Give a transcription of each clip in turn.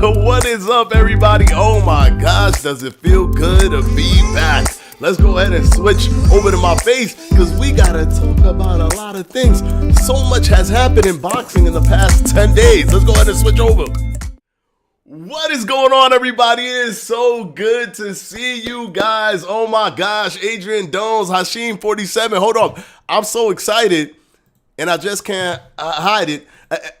What is up, everybody? Oh my gosh, does it feel good to be back? Let's go ahead and switch over to my face because we gotta talk about a lot of things. So much has happened in boxing in the past 10 days. Let's go ahead and switch over. What is going on, everybody? It is so good to see you guys. Oh my gosh, Adrian Dones, Ep.69 Hold on. I'm so excited and I just can't hide it.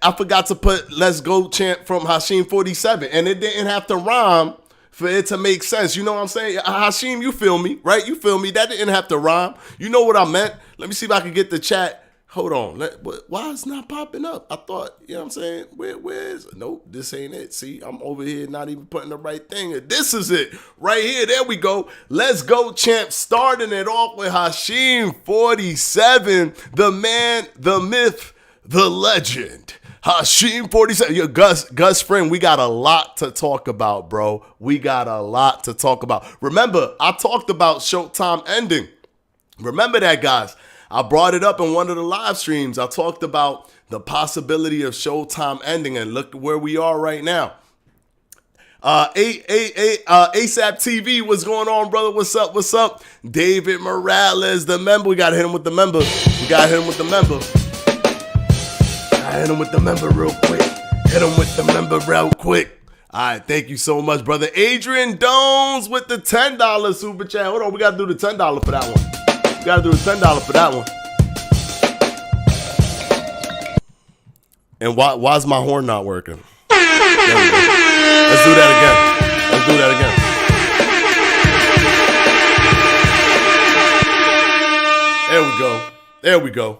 I forgot to put "Let's Go" chant from Ep.67, and it didn't have to rhyme for it to make sense. You know what I'm saying? Hashim, you feel me, right? You feel me? That didn't have to rhyme. You know what I meant? Let me see if I can get the chat. Hold on. Why is it not popping up? I thought, you know what I'm saying? Where is it? Nope, this ain't it. See, I'm over here not even putting the right thing. This is it. Right here. There we go. Let's go, champ. Starting it off with Ep.67, the man, the myth, the legend. Ep.67. Yo, Gus friend, we got a lot to talk about, bro. We got a lot to talk about. Remember, I talked about Showtime ending. Remember that, guys. I brought it up in one of the live streams. I talked about the possibility of Showtime ending, and look where we are right now. ASAP TV, what's going on, brother? What's up? What's up? David Morales, the member. We got to hit him with the member. Got to hit him with the member real quick. All right, thank you so much, brother. Adrian Dones with the $10 super chat. Hold on, we got to do the $10 for that one. Gotta do a $10 for that one. And why's my horn not working? Let's do that again. There we go.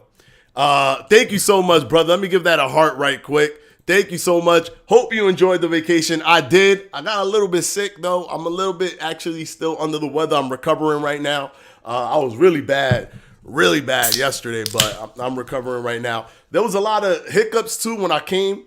Thank you so much, brother. Let me give that a heart right quick. Thank you so much. Hope you enjoyed the vacation. I did. I got a little bit sick, though. I'm a little bit actually still under the weather. I'm recovering right now. I was really bad yesterday, but I'm recovering right now. There was a lot of hiccups too when I came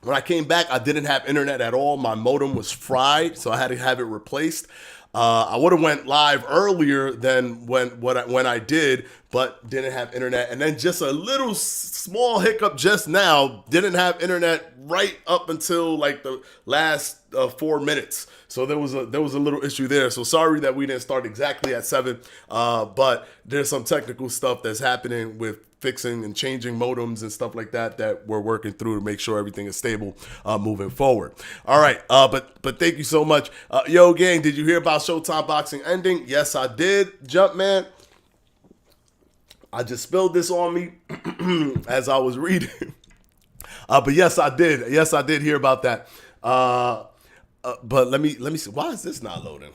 back. I didn't have internet at all. My modem was fried, so I had to have it replaced. I would have went live earlier than when I did, but didn't have internet. And then just a little small hiccup just now. Didn't have internet right up until like the last 4 minutes. So there was a little issue there. So sorry that we didn't start exactly at 7. But there's some technical stuff that's happening with fixing and changing modems and stuff like that we're working through to make sure everything is stable moving forward. All right, but thank you so much. Yo, gang, did you hear about Showtime boxing ending? Yes, I did. Jumpman, I just spilled this on me as I was reading. But yes, I did. Yes, I did hear about that. But let me see. Why is this not loading?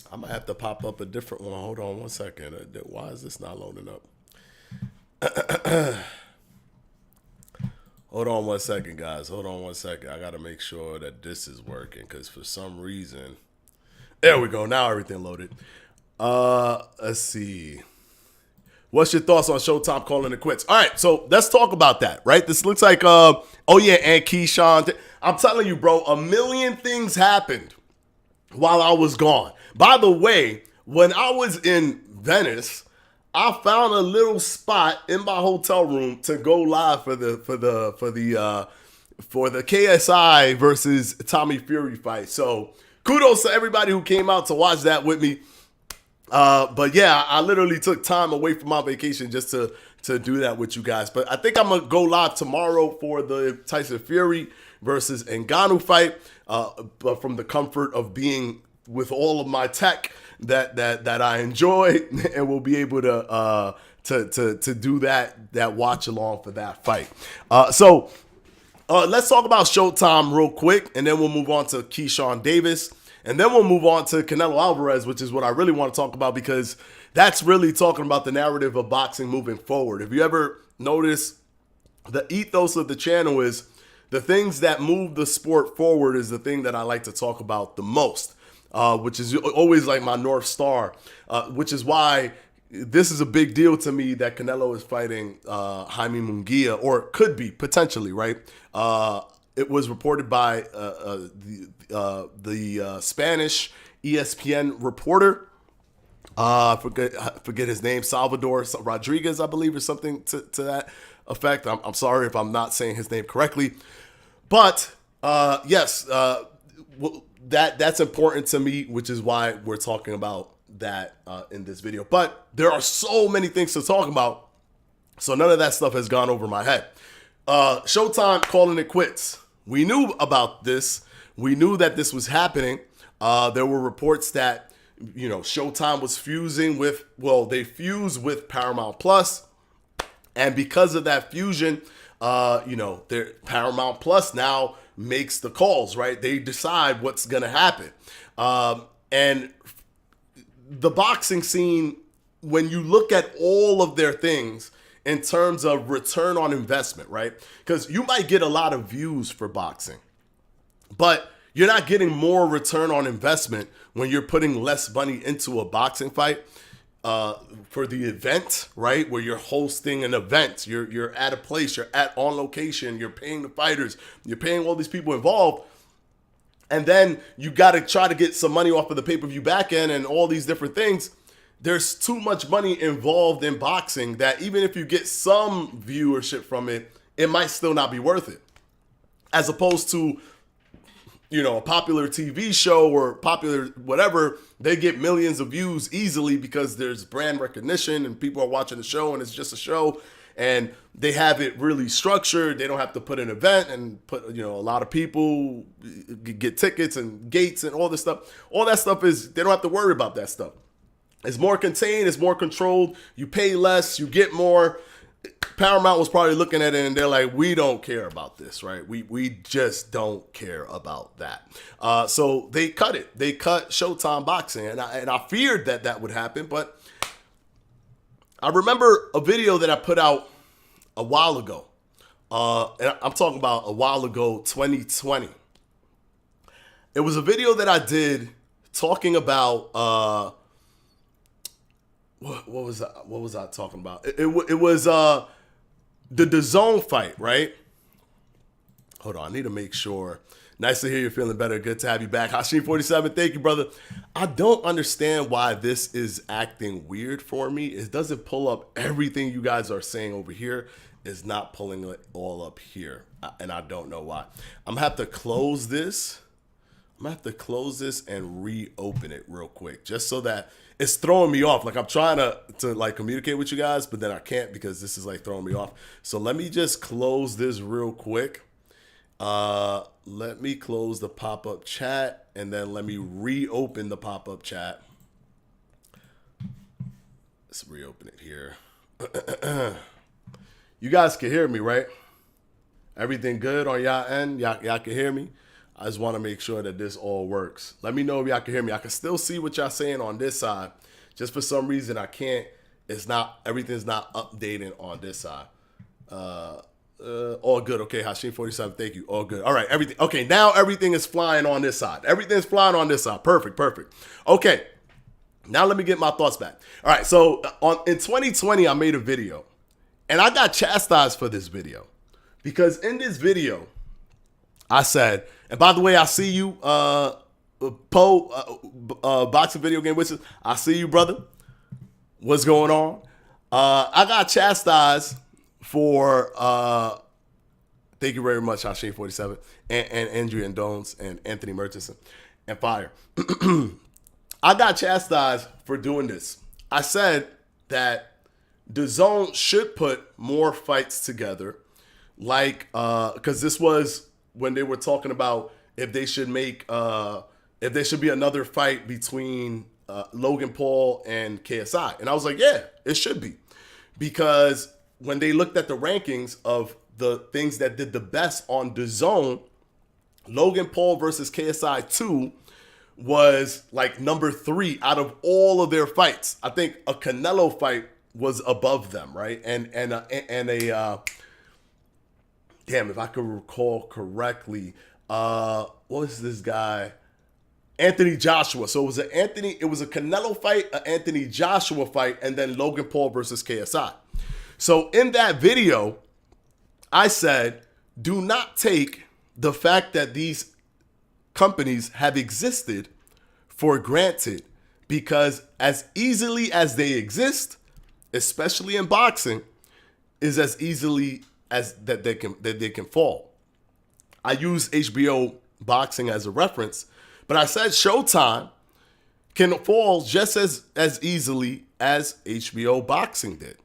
I might have to pop up a different one. Hold on one second. Why is this not loading up? Hold on one second, guys. Hold on one second. I got to make sure that this is working because for some reason. There we go. Now everything loaded. Let's see. What's your thoughts on Showtime calling it quits? All right, so let's talk about that, right? This looks like, and Keyshawn. I'm telling you, bro, a million things happened while I was gone. By the way, when I was in Venice, I found a little spot in my hotel room to go live for the KSI versus Tommy Fury fight. So kudos to everybody who came out to watch that with me. But yeah, I literally took time away from my vacation just to do that with you guys. But I think I'm gonna go live tomorrow for the Tyson Fury versus Ngannou fight. But from the comfort of being with all of my tech that I enjoy, and we'll be able to do that watch along for that fight. So let's talk about Showtime real quick, and then we'll move on to Keyshawn Davis. And then we'll move on to Canelo Alvarez, which is what I really want to talk about because that's really talking about the narrative of boxing moving forward. If you ever notice, the ethos of the channel is the things that move the sport forward is the thing that I like to talk about the most, which is always like my North Star, which is why this is a big deal to me that Canelo is fighting Jaime Munguia, or could be potentially, right? It was reported by the Spanish ESPN reporter. I forget his name, Salvador Rodriguez, I believe, or something to that effect. I'm sorry if I'm not saying his name correctly. But Yes, that's important to me, which is why we're talking about that in this video. But there are so many things to talk about, so none of that stuff has gone over my head. Showtime calling it quits. We knew about this. We knew that this was happening. There were reports that, Showtime was fusing with, they fused with Paramount Plus. And because of that fusion, their Paramount Plus now makes the calls, right? They decide what's going to happen. And the boxing scene, when you look at all of their things in terms of return on investment, right? Because you might get a lot of views for boxing, but you're not getting more return on investment when you're putting less money into a boxing fight. For the event, right, where you're hosting an event, you're at a place, you're on location, you're paying the fighters, you're paying all these people involved, and then you got to try to get some money off of the pay-per-view back end and all these different things. There's too much money involved in boxing that even if you get some viewership from it, it might still not be worth it. As opposed to, a popular TV show or popular whatever, they get millions of views easily because there's brand recognition and people are watching the show and it's just a show and they have it really structured. They don't have to put an event and put, a lot of people get tickets and gates and all this stuff. All that stuff they don't have to worry about that stuff. It's more contained, it's more controlled. You pay less, you get more. Paramount was probably looking at it and they're like, we don't care about this, right? We just don't care about that. So they cut it. They cut Showtime Boxing. And I feared that would happen. But I remember a video that I put out a while ago. And I'm talking about a while ago, 2020. It was a video that I did talking about... What was I talking about? It was the DAZN fight, right? Hold on, I need to make sure. Nice to hear you're feeling better. Good to have you back. Hashim47, thank you, brother. I don't understand why this is acting weird for me. It doesn't pull up everything you guys are saying over here. It's not pulling it all up here, and I don't know why. I'm gonna have to close this. And reopen it real quick, just so that it's throwing me off. Like I'm trying to like communicate with you guys, but then I can't because this is like throwing me off. So let me just close this real quick. Let me close the pop-up chat and then let me reopen the pop-up chat. Let's reopen it here. You guys can hear me, right? Everything good on y'all end? Y'all can hear me? I just want to make sure that this all works. Let me know if y'all can hear me. I can still see what y'all saying on this side. Just for some reason, I can't. Everything's not updating on this side. All good. Okay, Hashim47, thank you. All good. All right, everything. Okay, now everything is flying on this side. Everything's flying on this side. Perfect. Okay, now let me get my thoughts back. All right, so in 2020, I made a video. And I got chastised for this video. Because in this video, I said, and by the way, I see you, Boxing Video Game Witches. I see you, brother. What's going on? I got chastised for, thank you very much, Hashim47, and Andrea and Dones, and Anthony Murchison, and Fire. I got chastised for doing this. I said that DAZN should put more fights together, like, because this was when they were talking about if they should make, if there should be another fight between Logan Paul and KSI. And I was like, yeah, it should be. Because when they looked at the rankings of the things that did the best on DAZN, Logan Paul versus KSI 2 was like number 3 out of all of their fights. I think a Canelo fight was above them, right? And a damn, if I could recall correctly, what was this guy? Anthony Joshua. So it was a Canelo fight, an Anthony Joshua fight, and then Logan Paul versus KSI. So in that video, I said, do not take the fact that these companies have existed for granted, because as easily as they exist, especially in boxing, is as easily as that they can fall. I use HBO boxing as a reference, but I said Showtime can fall just as easily as HBO boxing did.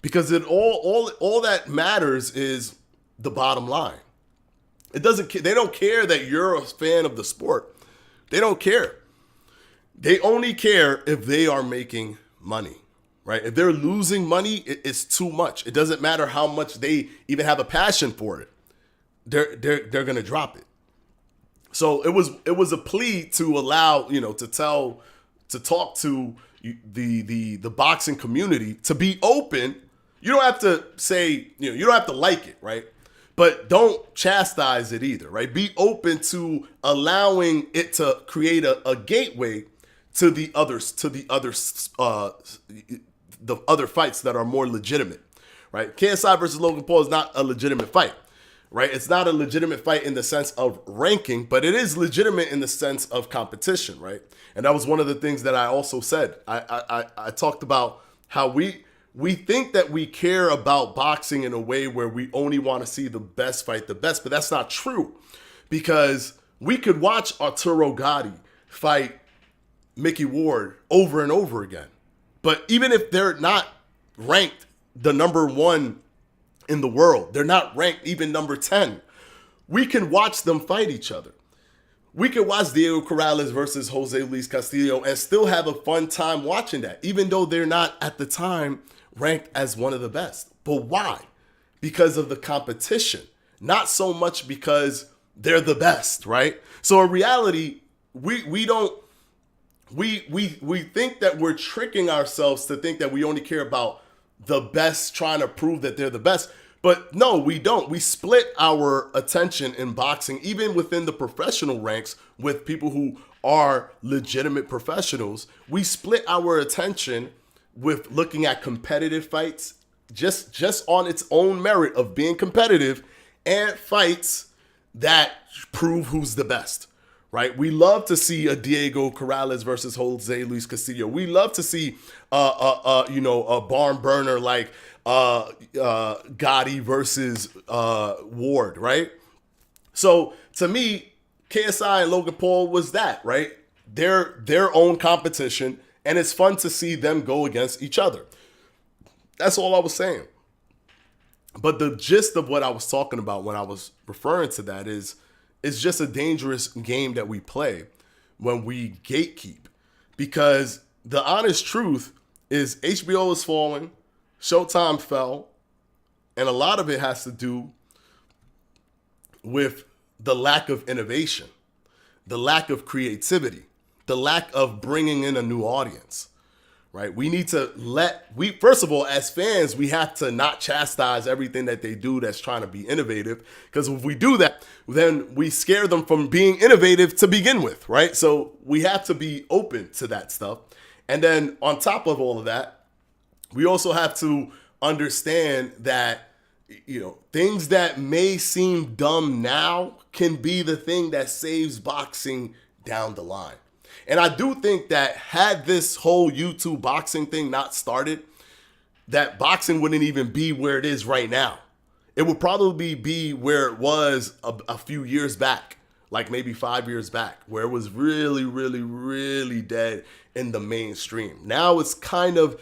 Because it all that matters is the bottom line. They don't care that you're a fan of the sport. They don't care. They only care if they are making money, right? If they're losing money, it's too much. It doesn't matter how much they even have a passion for it. They're gonna drop it. So it was a plea to allow, to talk to the boxing community to be open. You don't have to say, you don't have to like it, right? But don't chastise it either, right? Be open to allowing it to create a gateway to the other fights that are more legitimate, right? KSI versus Logan Paul is not a legitimate fight, right? It's not a legitimate fight in the sense of ranking, but it is legitimate in the sense of competition, right? And that was one of the things that I also said. I talked about how we think that we care about boxing in a way where we only want to see the best fight the best, but that's not true, because we could watch Arturo Gatti fight Mickey Ward over and over again. But even if they're not ranked the number 1 in the world, they're not ranked even number 10, we can watch them fight each other. We could watch Diego Corrales versus Jose Luis Castillo and still have a fun time watching that, even though they're not at the time ranked as one of the best. But why? Because of the competition, not so much because they're the best, right? So in reality, we think that we're tricking ourselves to think that we only care about the best, trying to prove that they're the best. But no, we don't. We split our attention in boxing, even within the professional ranks, with people who are legitimate professionals. We split our attention with looking at competitive fights just on its own merit of being competitive, and fights that prove who's the best, right? We love to see a Diego Corrales versus Jose Luis Castillo. We love to see a barn burner like Gotti versus Ward, right? So to me, KSI and Logan Paul was that, right? Their own competition, and it's fun to see them go against each other. That's all I was saying. But the gist of what I was talking about when I was referring to that is it's just a dangerous game that we play when we gatekeep. Because the honest truth is HBO is falling, Showtime fell, and a lot of it has to do with the lack of innovation, the lack of creativity, the lack of bringing in a new audience, right? We need to first of all, as fans, we have to not chastise everything that they do that's trying to be innovative, because if we do that, then we scare them from being innovative to begin with, right? So we have to be open to that stuff. And then on top of all of that, we also have to understand that, things that may seem dumb now can be the thing that saves boxing down the line. And I do think that had this whole YouTube boxing thing not started, that boxing wouldn't even be where it is right now. It would probably be where it was a few years back, like maybe 5 years back, where it was really, really, really dead in the mainstream. Now it's kind of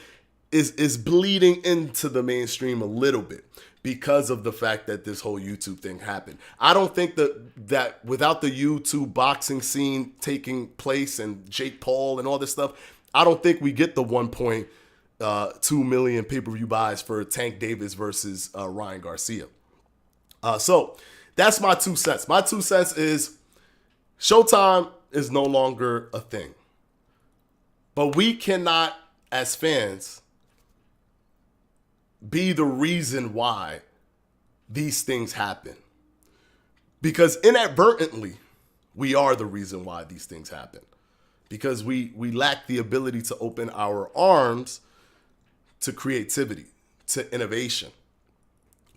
is bleeding into the mainstream a little bit because of the fact that this whole YouTube thing happened. I don't think that without the YouTube boxing scene taking place and Jake Paul and all this stuff, I don't think we get the 1.2 million pay-per-view buys for Tank Davis versus Ryan Garcia. So that's my 2 cents. My 2 cents is Showtime is no longer a thing. But we cannot, as fans, be the reason why these things happen. Because inadvertently, we are the reason why these things happen. Because we lack the ability to open our arms to creativity, to innovation.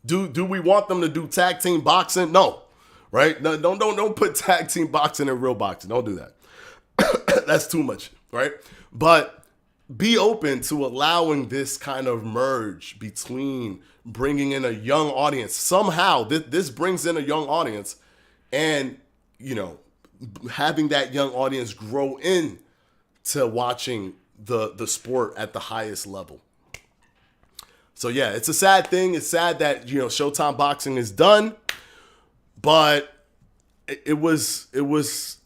Do we want them to do tag team boxing? No, right? No, don't put tag team boxing in real boxing. Don't do that. That's too much, right? But be open to allowing this kind of merge between bringing in a young audience. Somehow, this brings in a young audience, and, you know, having that young audience grow in to watching the sport at the highest level. So yeah, it's a sad thing. It's sad that, you know, Showtime Boxing is done, but it was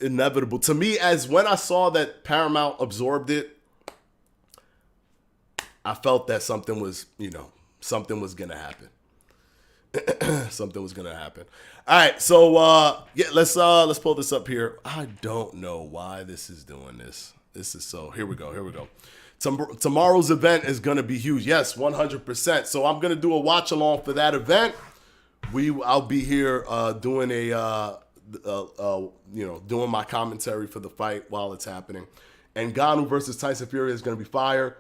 inevitable to me. As when I saw that Paramount absorbed it, I felt that something was gonna happen. Something was gonna happen. All right, so yeah, let's pull this up here. I don't know why this is doing this. This is so. Here we go. Tomorrow's event is gonna be huge. Yes, 100%. So I'm gonna do a watch along for that event. I'll be here doing doing my commentary for the fight while it's happening. And Ngannou versus Tyson Fury is gonna be fire.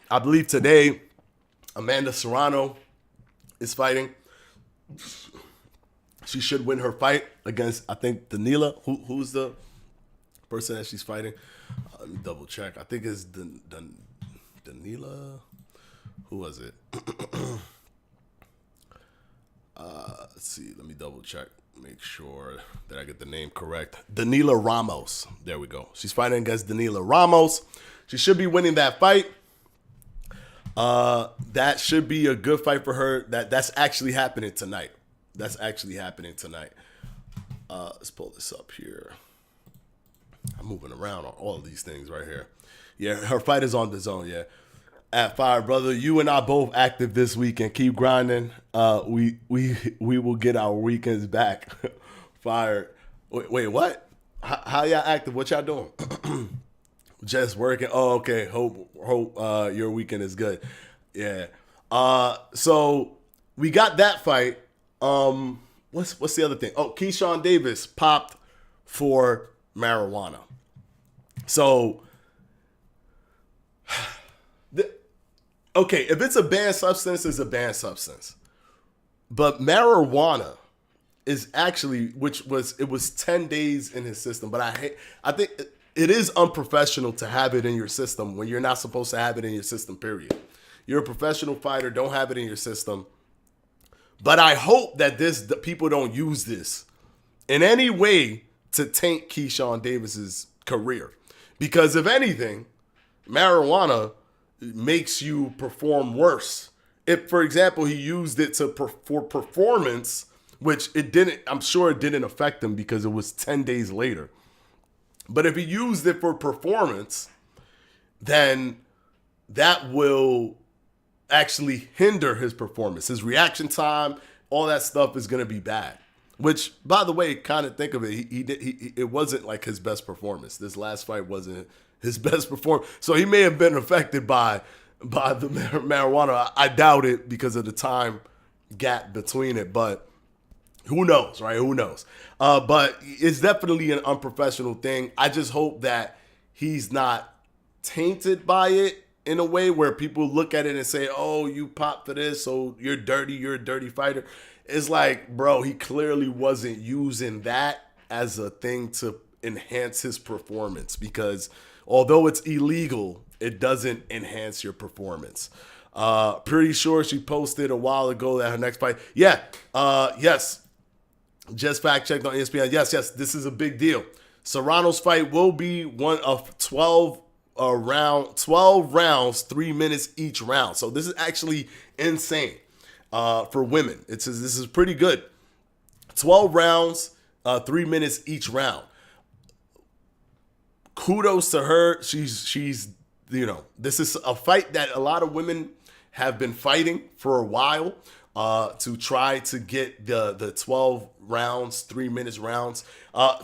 I believe today Amanda Serrano is fighting. She should win her fight against, I think, Danila. Who's the person that she's fighting? Let me double check. I think it's Danila. Who was it? Let's see. Let me double check. Make sure that I get the name correct. Danila Ramos. There we go. She's fighting against Danila Ramos. She should be winning that fight. That should be a good fight for her. That's actually happening tonight. Let's pull this up here. I'm moving around on all of these things right here. Yeah, her fight is on DAZN, yeah. At Fire, brother, you and I both active this weekend. Keep grinding. We will get our weekends back. Fire. Wait, what? How y'all active? What y'all doing? Just working. Oh, okay. Hope your weekend is good. Yeah. So we got that fight. What's the other thing? Oh, Keyshawn Davis popped for marijuana. So, okay, if it's a banned substance, it's a banned substance. But marijuana is actually, it was 10 days in his system. But I think it is unprofessional to have it in your system when you're not supposed to have it in your system, period. You're a professional fighter, don't have it in your system. But I hope that the people don't use this in any way to taint Keyshawn Davis's career. Because if anything, marijuana makes you perform worse. If, for example, he used it for performance, which it didn't, I'm sure it didn't affect him because it was 10 days later. But if he used it for performance, then that will actually hinder his performance. His reaction time, all that stuff is going to be bad. Which, by the way, kind of think of it, it wasn't like his best performance. This last fight wasn't his best performance. So he may have been affected by the marijuana. I doubt it because of the time gap between it. But who knows, right? Who knows? But it's definitely an unprofessional thing. I just hope that he's not tainted by it in a way where people look at it and say, oh, you popped for this, so you're a dirty fighter. It's like, bro, he clearly wasn't using that as a thing to enhance his performance because although it's illegal, it doesn't enhance your performance. Pretty sure she posted a while ago that her next fight. Yeah, yes. Just fact checked on ESPN. Yes, this is a big deal. Serrano's fight will be one of 12 rounds, 3 minutes each round. So this is actually insane. For women, this is pretty good. 12 rounds, 3 minutes each round. Kudos to her. She's this is a fight that a lot of women have been fighting for a while to try to get the 12 rounds, 3 minutes rounds.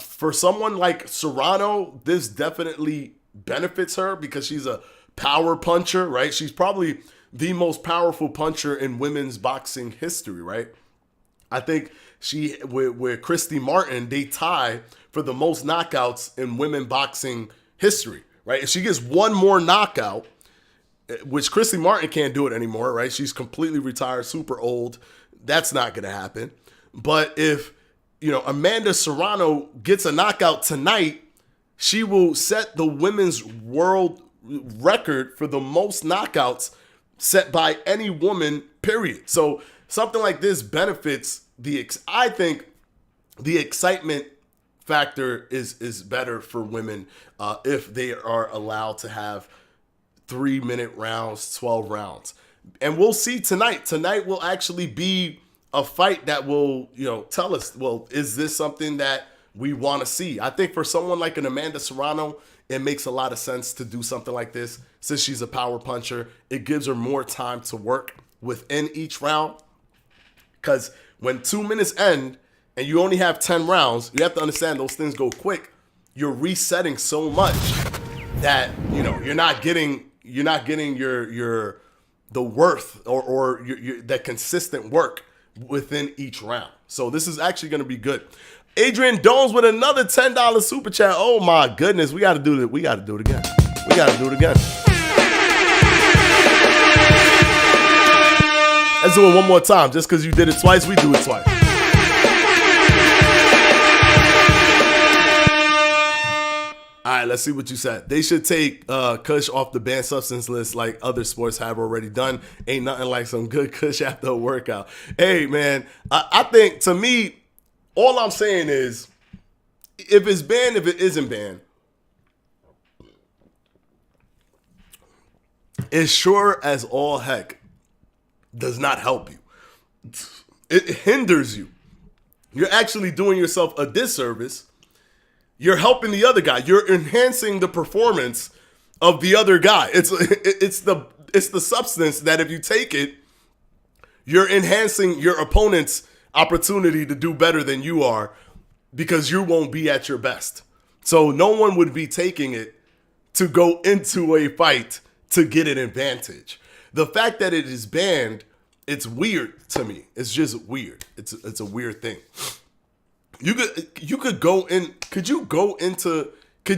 For someone like Serrano, this definitely benefits her because she's a power puncher, right? She's probably the most powerful puncher in women's boxing history, right? I think she, with Christy Martin, they tie for the most knockouts in women boxing history, right? If she gets one more knockout, which Christy Martin can't do it anymore, right? She's completely retired, super old. That's not going to happen. But if, Amanda Serrano gets a knockout tonight, she will set the women's world record for the most knockouts set by any woman, period. So something like this benefits I think the excitement factor is better for women if they are allowed to have 3-minute rounds, 12 rounds. And we'll see tonight. Tonight will actually be a fight that will, tell us, well, is this something that we want to see? I think for someone like an Amanda Serrano, it makes a lot of sense to do something like this. Since she's a power puncher, it gives her more time to work within each round. Because when 2 minutes end and you only have 10 rounds, you have to understand those things go quick. You're resetting so much that, you're not getting the worth or your that consistent work within each round. So this is actually going to be good. Adrian Dones with another $10 super chat. Oh my goodness, we got to do it. We got to do it again. We got to do it again. Let's do it one more time. Just because you did it twice, we do it twice. All right, let's see what you said. They should take Kush off the banned substance list like other sports have already done. Ain't nothing like some good Kush after a workout. Hey, man, I think, to me, all I'm saying is, if it's banned, if it isn't banned, it sure as all heck does not help you. It hinders you. You're actually doing yourself a disservice. You're helping the other guy. You're enhancing the performance of the other guy. It's the substance that if you take it, you're enhancing your opponent's opportunity to do better than you are because you won't be at your best. So no one would be taking it to go into a fight to get an advantage. The fact that it is banned, it's weird to me. It's just weird. It's a weird thing. Could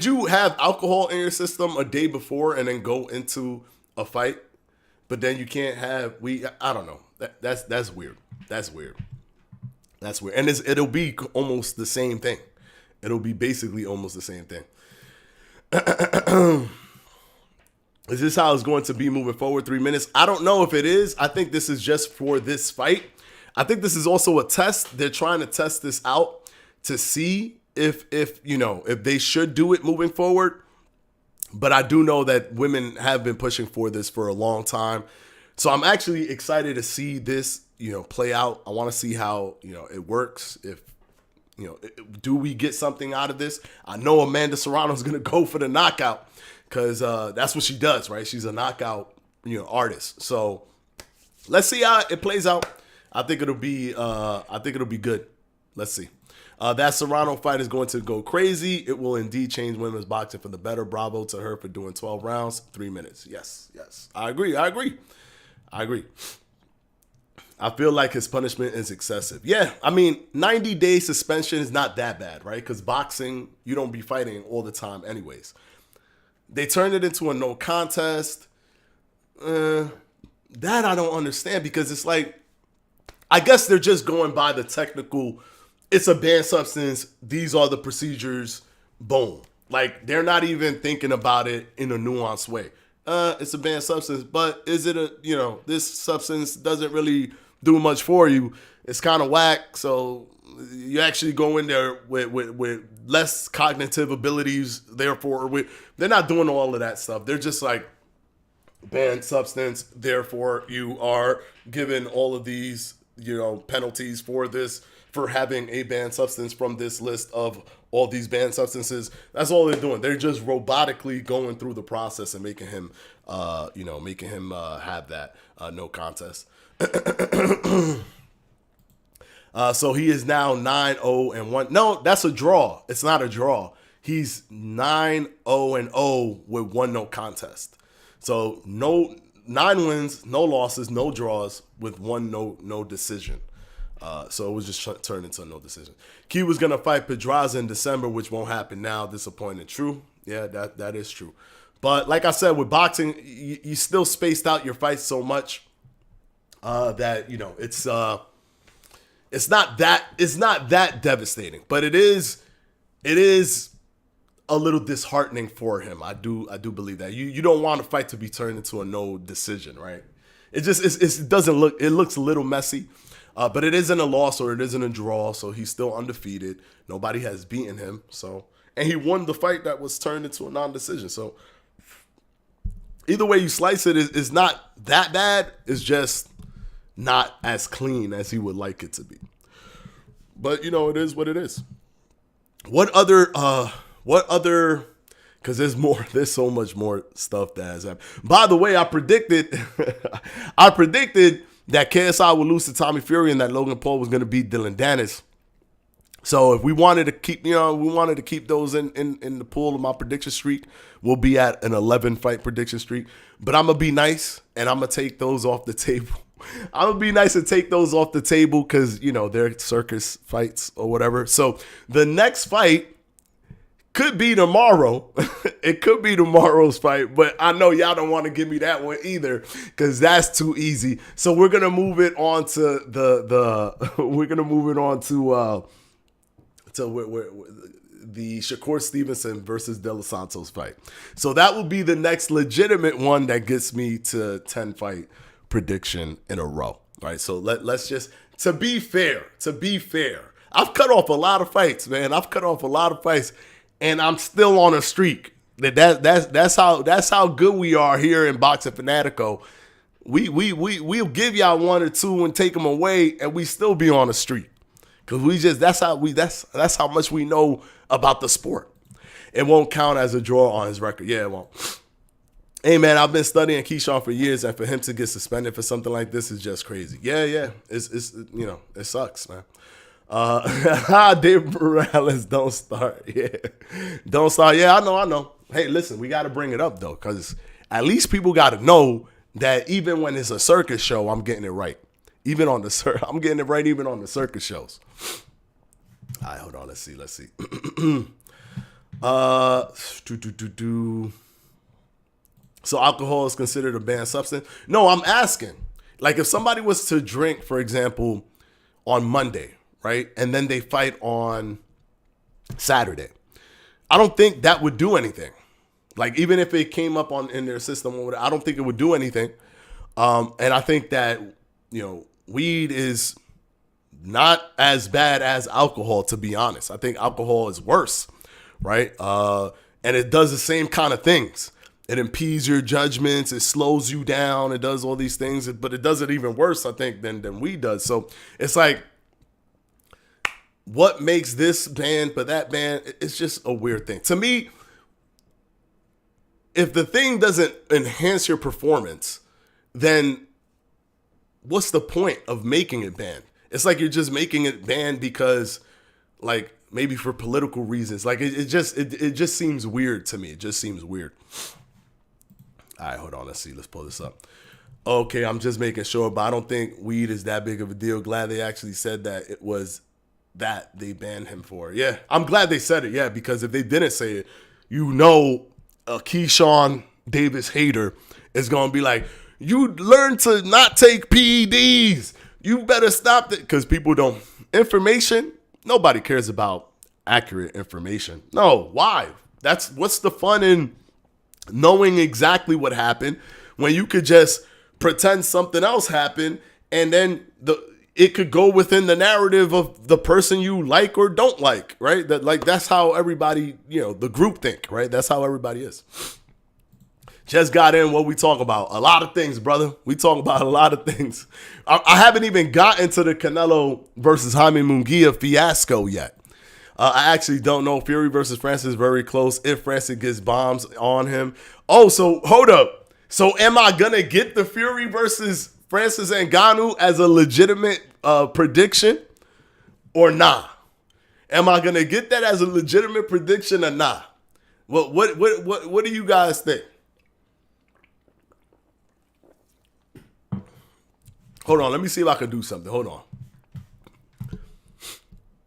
you have alcohol in your system a day before and then go into a fight? But then you can't have I don't know. That's weird. That's weird. That's weird. And it'll be almost the same thing. It'll be basically almost the same thing. Is this how it's going to be moving forward? 3 minutes? I don't know if it is. I think this is just for this fight. I think this is also a test. They're trying to test this out to see if they should do it moving forward. But I do know that women have been pushing for this for a long time. So I'm actually excited to see this, play out. I want to see how, it works. If, do we get something out of this? I know Amanda Serrano is going to go for the knockout because that's what she does, right? She's a knockout, artist. So let's see how it plays out. I think it'll be good. Let's see. That Serrano fight is going to go crazy. It will indeed change women's boxing for the better. Bravo to her for doing 12 rounds, 3 minutes. Yes. I agree. I feel like his punishment is excessive. Yeah, 90-day suspension is not that bad, right? Because boxing, you don't be fighting all the time anyways. They turned it into a no contest. That I don't understand because it's like, I guess they're just going by the technical, it's a banned substance, these are the procedures, boom. Like, they're not even thinking about it in a nuanced way. It's a banned substance, but is it this substance doesn't really do much for you. It's kind of whack, so you actually go in there with less cognitive abilities, therefore, they're not doing all of that stuff. They're just like, banned substance, therefore you are given all of these, penalties for having a banned substance from this list of all these banned substances. That's all they're doing. They're just robotically going through the process and making him have that no contest. So he is now 9-0-1. No, that's a draw. It's not a draw. He's 9-0-0 with one no contest. So 9 wins, no losses, no draws with one no decision. So it was just turned into a no decision. Key was going to fight Pedraza in December, which won't happen now. Disappointing. True. Yeah, that is true. But like I said, with boxing, you still spaced out your fights so much that, it's not that devastating. But it is a little disheartening for him. I do believe that. You don't want a fight to be turned into a no decision, right? It looks a little messy. But it isn't a loss or it isn't a draw, so he's still undefeated. Nobody has beaten him. So, and he won the fight that was turned into a non-decision. So either way you slice it, it's not that bad. It's just not as clean as he would like it to be. But, it is what it is. What other, because there's so much more stuff that has happened. By the way, I predicted that KSI would lose to Tommy Fury and that Logan Paul was going to beat Dylan Dennis. So if we wanted to keep, those in the pool of my prediction streak, we'll be at an 11 fight prediction streak. But I'm going to be nice and I'm going to take those off the table. I'm going to be nice and take those off the table because, they're circus fights or whatever. So the next fight could be tomorrow. It could be tomorrow's fight, but I know y'all don't want to give me that one either because that's too easy. So we're going to move it on to the Shakur Stevenson versus De Los Santos fight. So that will be the next legitimate one that gets me to 10 fight prediction in a row. All right. So let's just, to be fair, I've cut off a lot of fights, man. And I'm still on a streak. That's how good we are here in Boxing Fanatico. We'll give y'all one or two and take them away, and we still be on a streak. Cause that's how much we know about the sport. It won't count as a draw on his record. Yeah, it won't. Hey man, I've been studying Keyshawn for years, and for him to get suspended for something like this is just crazy. Yeah. It's it sucks, man. David Morales, don't start. Yeah. Don't start. Yeah, I know. Hey, listen, we got to bring it up though, because at least people got to know that even when it's a circus show, I'm getting it right. I'm getting it right even on the circus shows. All right, hold on. Let's see. So alcohol is considered a banned substance? No, I'm asking. Like if somebody was to drink, for example, on Monday, right? And then they fight on Saturday. I don't think that would do anything. Like even if it came up in their system, I don't think it would do anything. And I think that, weed is not as bad as alcohol, to be honest. I think alcohol is worse, right? And it does the same kind of things. It impedes your judgments. It slows you down. It does all these things, but it does it even worse, I think, than weed does. So it's like, what makes this band but that band? It's just a weird thing. To me, if the thing doesn't enhance your performance, then what's the point of making it banned? It's like you're just making it banned because, like, maybe for political reasons. Like, it just seems weird to me. It just seems weird. All right, hold on. Let's see. Let's pull this up. Okay, I'm just making sure, but I don't think weed is that big of a deal. Glad they actually said that it was that they banned him for. Yeah, I'm glad they said it. Yeah, because if they didn't say it, a Keyshawn Davis hater is going to be like, you learn to not take PEDs. You better stop that. Because people don't. Information, nobody cares about accurate information. No, why? What's the fun in knowing exactly what happened when you could just pretend something else happened and then it could go within the narrative of the person you like or don't like, right? That's how everybody, the group think, right? That's how everybody is. Just got in what we talk about. A lot of things, brother. We talk about a lot of things. I haven't even gotten to the Canelo versus Jaime Munguia fiasco yet. I actually don't know. Fury versus Francis is very close. If Francis gets bombs on him. Oh, so hold up. So am I going to get the Fury versus Francis Ngannou as a legitimate prediction or nah? Am I going to get that as a legitimate prediction or nah? What do you guys think? Hold on, let me see if I can do something. Hold on.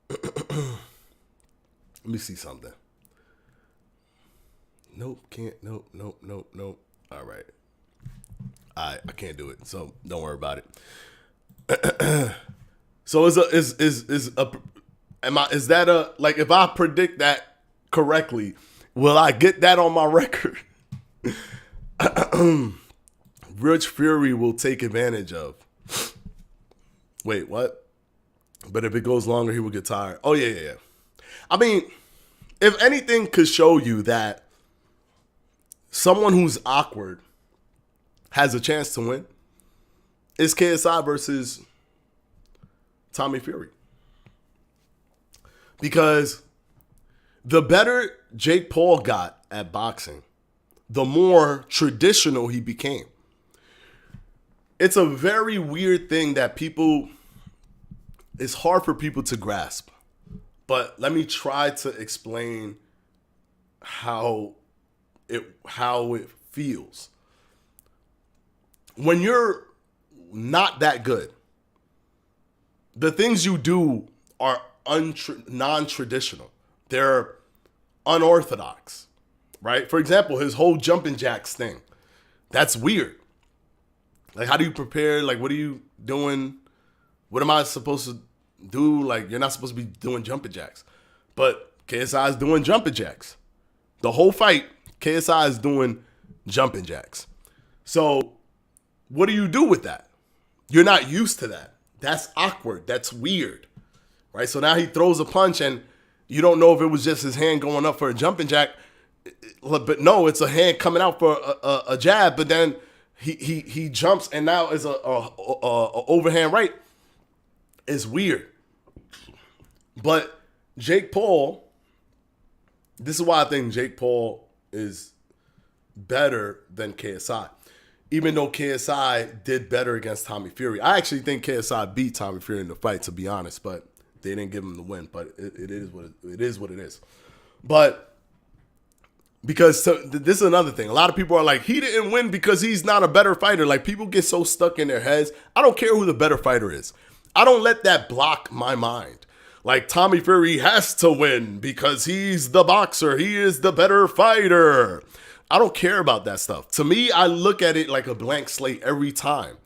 Let me see something. Nope, can't. Nope. All right. I can't do it, so don't worry about it. So is that if I predict that correctly, will I get that on my record? Rich Fury will take advantage of. Wait, what? But if it goes longer, he will get tired. Oh, yeah. I mean, if anything could show you that someone who's awkward has a chance to win, it's KSI versus Tommy Fury. Because the better Jake Paul got at boxing, the more traditional he became. It's a very weird thing that it's hard for people to grasp. But let me try to explain how it feels. When you're not that good, the things you do are non-traditional. They're unorthodox, right? For example, his whole jumping jacks thing. That's weird. Like, how do you prepare? Like, what are you doing? What am I supposed to do? Like, you're not supposed to be doing jumping jacks. But KSI is doing jumping jacks. The whole fight, KSI is doing jumping jacks. So what do you do with that? You're not used to that. That's awkward. That's weird, right? So now he throws a punch and you don't know if it was just his hand going up for a jumping jack. But no, it's a hand coming out for a jab. But then he jumps and now is a overhand right. It's weird. But Jake Paul, this is why I think Jake Paul is better than KSI. Even though KSI did better against Tommy Fury. I actually think KSI beat Tommy Fury in the fight, to be honest, but they didn't give him the win. But it is what it is. But because this is another thing. A lot of people are like, he didn't win because he's not a better fighter. Like, people get so stuck in their heads. I don't care who the better fighter is. I don't let that block my mind. Like, Tommy Fury has to win because he's the boxer. He is the better fighter. I don't care about that stuff. To me, I look at it like a blank slate every time.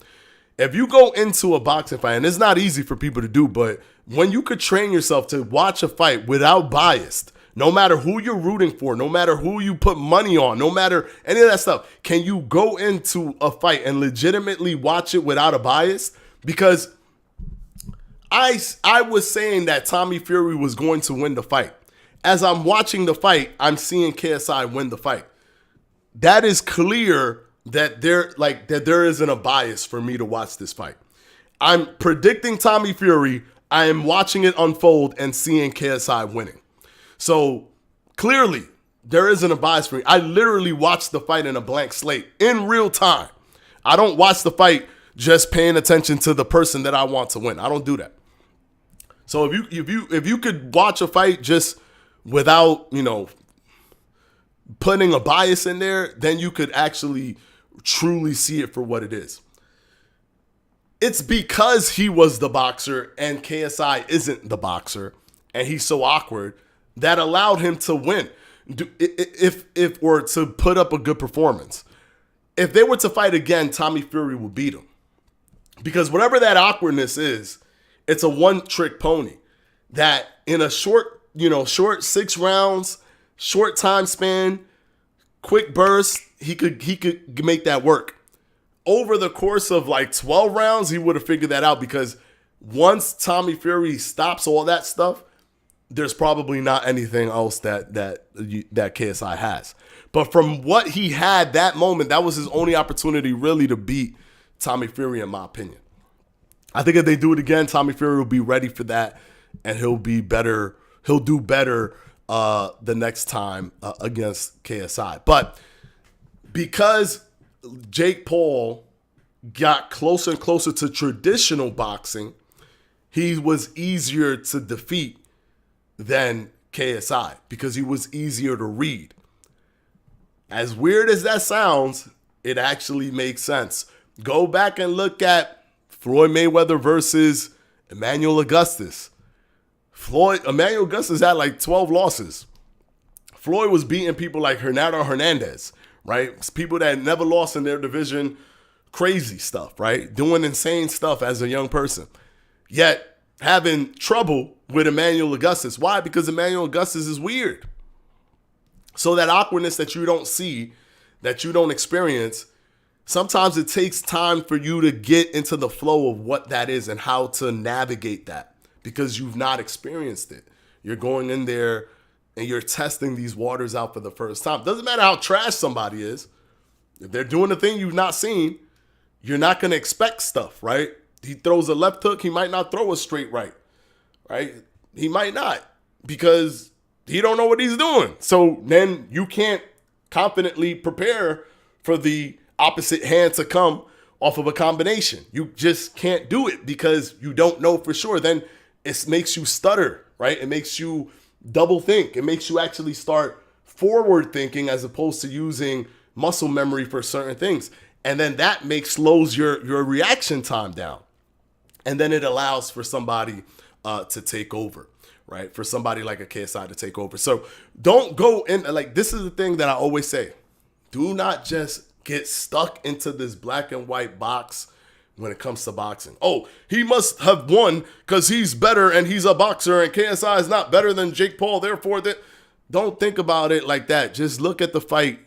If you go into a boxing fight, and it's not easy for people to do, but when you could train yourself to watch a fight without bias, no matter who you're rooting for, no matter who you put money on, no matter any of that stuff, can you go into a fight and legitimately watch it without a bias? Because I was saying that Tommy Fury was going to win the fight. As I'm watching the fight, I'm seeing KSI win the fight. That is clear that there isn't a bias for me to watch this fight. I'm predicting Tommy Fury. I am watching it unfold and seeing KSI winning. So clearly, there isn't a bias for me. I literally watched the fight in a blank slate in real time. I don't watch the fight just paying attention to the person that I want to win. I don't do that. So if you could watch a fight just without, putting a bias in there, then you could actually truly see it for what it is. It's because he was the boxer and KSI isn't the boxer and he's so awkward that allowed him to win or to put up a good performance. If they were to fight again, Tommy Fury would beat him. Because whatever that awkwardness is, it's a one-trick pony that in a short 6 rounds, short time span, quick burst, he could make that work. Over the course of like 12 rounds, he would have figured that out because once Tommy Fury stops all that stuff, there's probably not anything else that KSI has. But from what he had that moment, that was his only opportunity really to beat Tommy Fury, in my opinion. I think if they do it again, Tommy Fury will be ready for that and he'll be better. He'll do better the next time against KSI. But because Jake Paul got closer and closer to traditional boxing, he was easier to defeat than KSI because he was easier to read. As weird as that sounds, it actually makes sense. Go back and look at Floyd Mayweather versus Emmanuel Augustus. Emmanuel Augustus had like 12 losses. Floyd was beating people like Hernando Hernandez, right? People that never lost in their division, crazy stuff, right? Doing insane stuff as a young person. Yet having trouble with Emmanuel Augustus. Why? Because Emmanuel Augustus is weird. So that awkwardness that you don't see, that you don't experience, Sometimes it takes time for you to get into the flow of what that is and how to navigate that because you've not experienced it. You're going in there and you're testing these waters out for the first time. Doesn't matter how trash somebody is. If they're doing a thing you've not seen, you're not going to expect stuff, right? He throws a left hook. He might not throw a straight right? He might not because he don't know what he's doing. So then you can't confidently prepare for the opposite hand to come off of a combination. You just can't do it because you don't know for sure. Then it makes you stutter, right? It makes you double think. It makes you actually start forward thinking as opposed to using muscle memory for certain things. And then that slows your reaction time down. And then it allows for somebody to take over, right? For somebody like a KSI to take over. So don't go in, like, this is the thing that I always say. Do not just get stuck into this black and white box when it comes to boxing. Oh, he must have won because he's better and he's a boxer and KSI is not better than Jake Paul. Therefore, don't think about it like that. Just look at the fight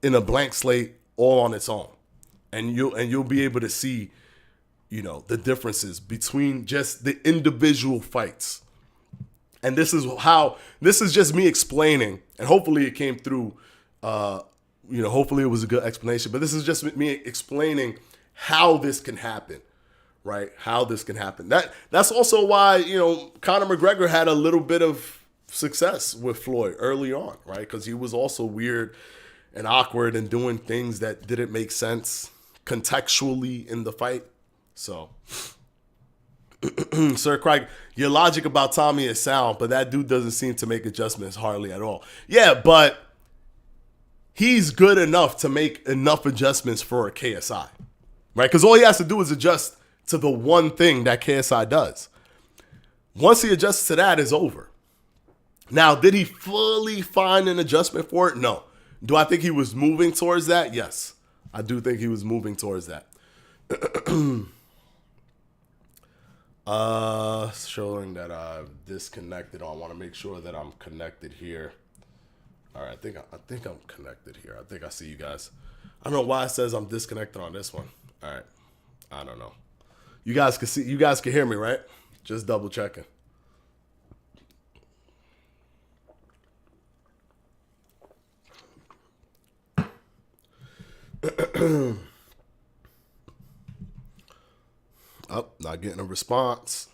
in a blank slate all on its own. And you'll be able to see, the differences between just the individual fights. And this is just me explaining, and hopefully it came through, hopefully it was a good explanation, but this is just me explaining how this can happen, right? How this can happen. That's also why, Conor McGregor had a little bit of success with Floyd early on, right? Because he was also weird and awkward and doing things that didn't make sense contextually in the fight. So, Sir Craig, your logic about Tommy is sound, but that dude doesn't seem to make adjustments hardly at all. Yeah, but he's good enough to make enough adjustments for a KSI, right? Because all he has to do is adjust to the one thing that KSI does. Once he adjusts to that, it's over. Now, did he fully find an adjustment for it? No. Do I think he was moving towards that? Yes. I do think he was moving towards that. Showing that I've disconnected. I want to make sure that I'm connected here. All right, I think I'm connected here. I think I see you guys. I don't know why it says I'm disconnected on this one. All right, I don't know. You guys can see. You guys can hear me, right? Just double checking. Oh, not getting a response.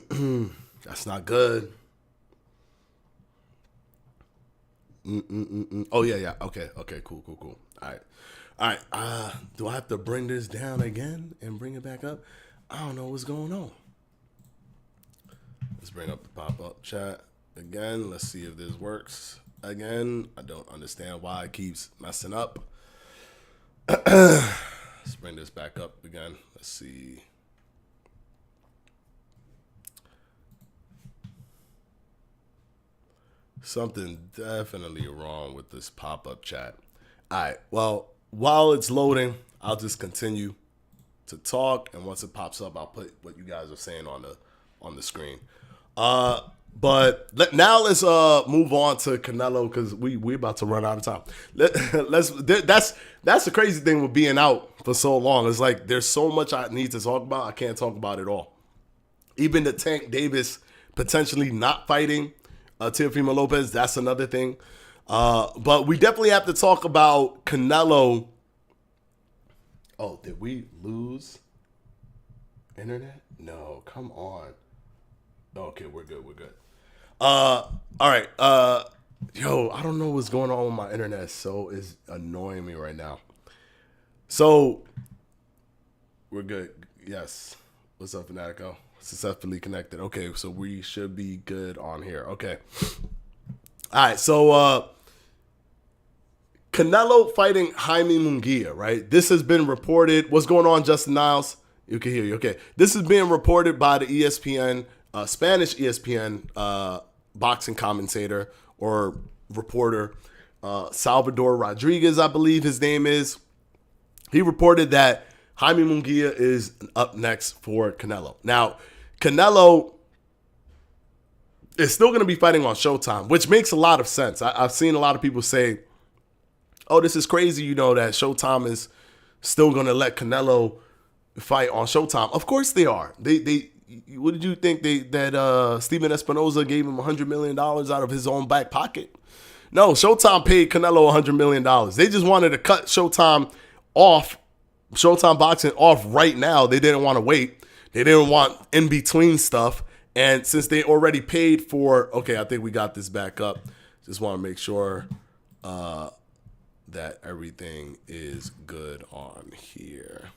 That's not good. Oh, yeah. Okay, cool. All right. Do I have to bring this down again and bring it back up? I don't know what's going on. Let's bring up the pop-up chat again. Let's see if this works again. I don't understand why it keeps messing up. Let's bring this back up again. Let's see. Something definitely wrong with this pop-up chat. All right. Well, while it's loading, I'll just continue to talk, and once it pops up, I'll put what you guys are saying on the screen. But now let's move on to Canelo because we about to run out of time. That's the crazy thing with being out for so long. It's like there's so much I need to talk about. I can't talk about it all. Even the Tank Davis potentially not fighting Teofimo Lopez, that's another thing. But we definitely have to talk about Canelo. Oh, did we lose internet? No, come on. Okay, we're good. All right. Yo, I don't know what's going on with my internet, so it's annoying me right now. So, we're good. Yes. What's up, Fanatico? Successfully connected. Okay, so we should be good on here. Okay. All right, so Canelo fighting Jaime Munguia, right? This has been reported. What's going on, Justin Niles? You can hear you. Okay. This is being reported by the ESPN, Spanish ESPN boxing commentator or reporter, Salvador Rodriguez, I believe his name is. He reported that Jaime Munguia is up next for Canelo. Now, Canelo is still going to be fighting on Showtime, which makes a lot of sense. I've seen a lot of people say oh, this is crazy, you know, that Showtime is still going to let Canelo fight on Showtime. Of course they are. They what did you think that Steven Espinoza gave him $100 million out of his own back pocket? No, Showtime paid Canelo $100 million. They just wanted to cut Showtime Boxing off right now. They didn't want to wait. They didn't want in between stuff. And since they already paid for, okay, I think we got this back up. Just want to make sure that everything is good on here.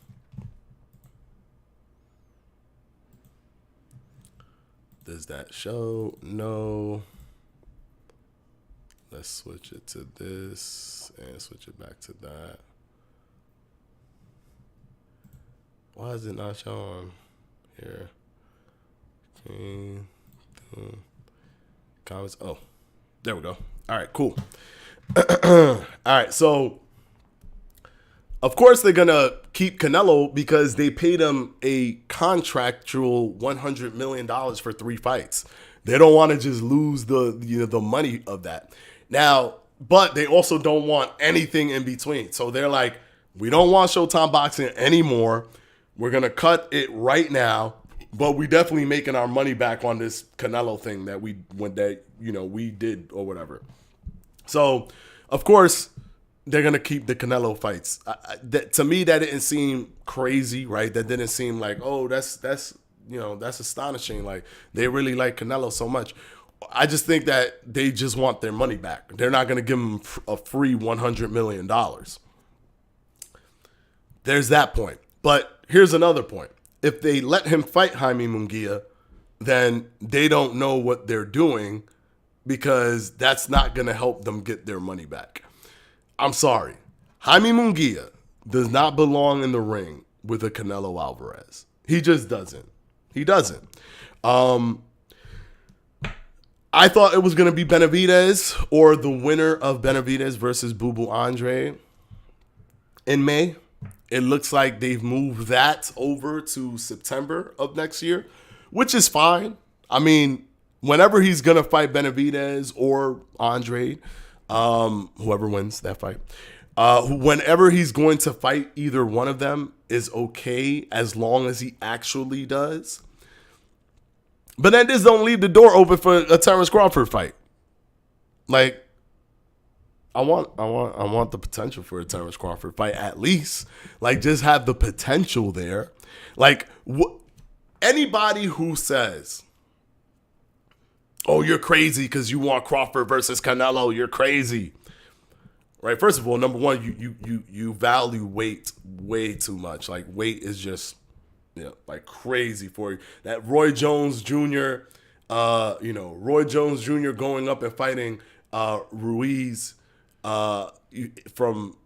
Does that show? No. Let's switch it to this and switch it back to that. Why is it not showing here? Comments. Oh, there we go. All right, cool. All right, so of course they're gonna keep Canelo because they paid him a contractual $100 million for 3 fights. They don't want to just lose the money of that. Now, but they also don't want anything in between. So they're like, we don't want Showtime Boxing anymore. We're gonna cut it right now, but we definitely making our money back on this Canelo thing that we did or whatever. So, of course, they're gonna keep the Canelo fights. To me, that didn't seem crazy, right? That didn't seem like, oh, that's astonishing. Like they really like Canelo so much. I just think that they just want their money back. They're not gonna give him a free $100 million. There's that point. But here's another point. If they let him fight Jaime Munguia, then they don't know what they're doing because that's not going to help them get their money back. I'm sorry. Jaime Munguia does not belong in the ring with a Canelo Alvarez. He just doesn't. He doesn't. I thought it was going to be Benavidez or the winner of Benavidez versus Boo Boo Andre in May. It looks like they've moved that over to September of next year, which is fine. I mean, whenever he's going to fight Benavidez or Andre, whoever wins that fight, whenever he's going to fight either one of them is okay as long as he actually does. But then this don't leave the door open for a Terrence Crawford fight. Like, I want the potential for a Terrence Crawford fight at least. Like, just have the potential there. Like, anybody who says, oh, you're crazy because you want Crawford versus Canelo, you're crazy. Right? First of all, number one, you value weight way too much. Like, weight is just, like crazy for you. That Roy Jones Jr., Roy Jones Jr. going up and fighting Ruiz, from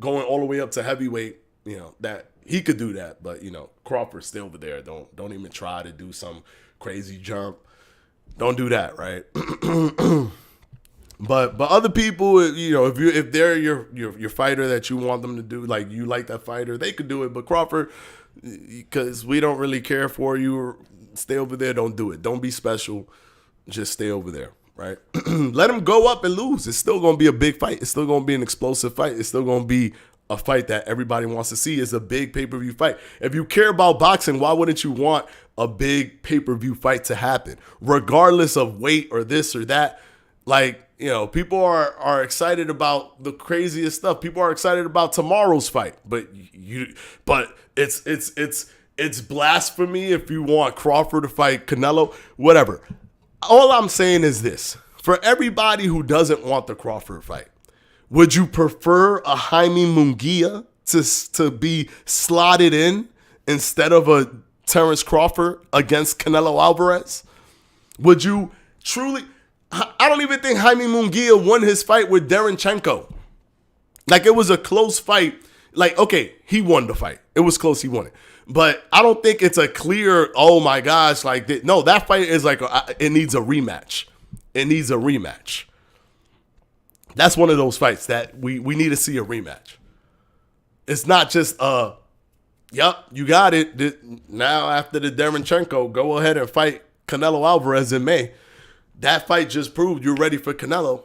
going all the way up to heavyweight, that he could do that, but Crawford's still over there. Don't even try to do some crazy jump. Don't do that, right? But other people, if they're your fighter that you want them to do, like you like that fighter, they could do it. But Crawford, because we don't really care for you, stay over there. Don't do it. Don't be special. Just stay over there. Right? Let him go up and lose. It's still going to be a big fight. It's still going to be an explosive fight. It's still going to be a fight that everybody wants to see. It's a big pay-per-view fight. If you care about boxing, why wouldn't you want a big pay-per-view fight to happen? Regardless of weight or this or that. Like, people are excited about the craziest stuff. People are excited about tomorrow's fight. But it's blasphemy if you want Crawford to fight Canelo. Whatever. All I'm saying is this. For everybody who doesn't want the Crawford fight, would you prefer a Jaime Munguia to be slotted in instead of a Terrence Crawford against Canelo Alvarez? Would you truly? I don't even think Jaime Munguia won his fight with Derenchenko. Like, it was a close fight. Like, okay, he won the fight. It was close. He won it. But I don't think it's a clear, oh my gosh, like, no, that fight is like, it needs a rematch. It needs a rematch. That's one of those fights that we need to see a rematch. It's not just, yep, you got it. Now, after the Derenchenko, go ahead and fight Canelo Alvarez in May. That fight just proved you're ready for Canelo.